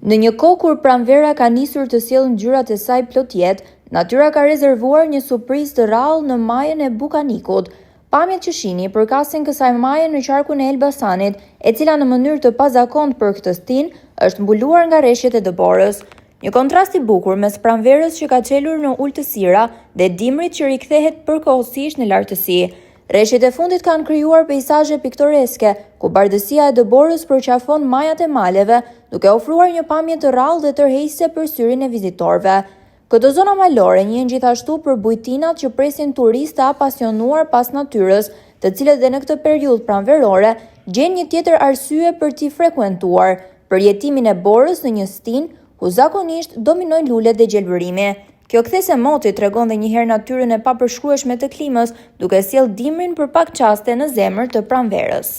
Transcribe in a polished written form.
Në një kohë kur pranvera ka nisur të sjellë ngjyrat e saj plot jetë, natyra ka rezervuar një surprizë të rrallë në majën e Bukanikut. Pamjet që shihni përkasin kësaj maje në qarkun e Elbasanit, e cila në mënyrë të pazakontë për këtë stinë është mbuluar nga rreshtet e dëborës. Një kontrast i bukur mes pranverës që ka çelur në ultësira dhe dimrit që rikthehet përkohësisht në lartësi. Rreshtet e fundit kanë krijuar peizazhe piktoreske, ku bardësia e dëborës përqafon majat e maleve, duke ofruar një pamje të rrallë dhe tërheqëse për syrin e vizitorëve. Këto zona malore njihen gjithashtu për bujtinat që presin turistë apasionuar pas natyrës, të cilët dhe në këtë periudhë pranverore gjejnë një tjetër arsye për t'i frekuentuar, për jetimin e borës në një stinë ku zakonisht dominojnë lulet dhe gjelbërimi. Kjo kthese moti tregon dhe njëherë natyrën e papërshkrueshme të klimës, duke sjellë dimrin për pak çaste në zemër të pranverës.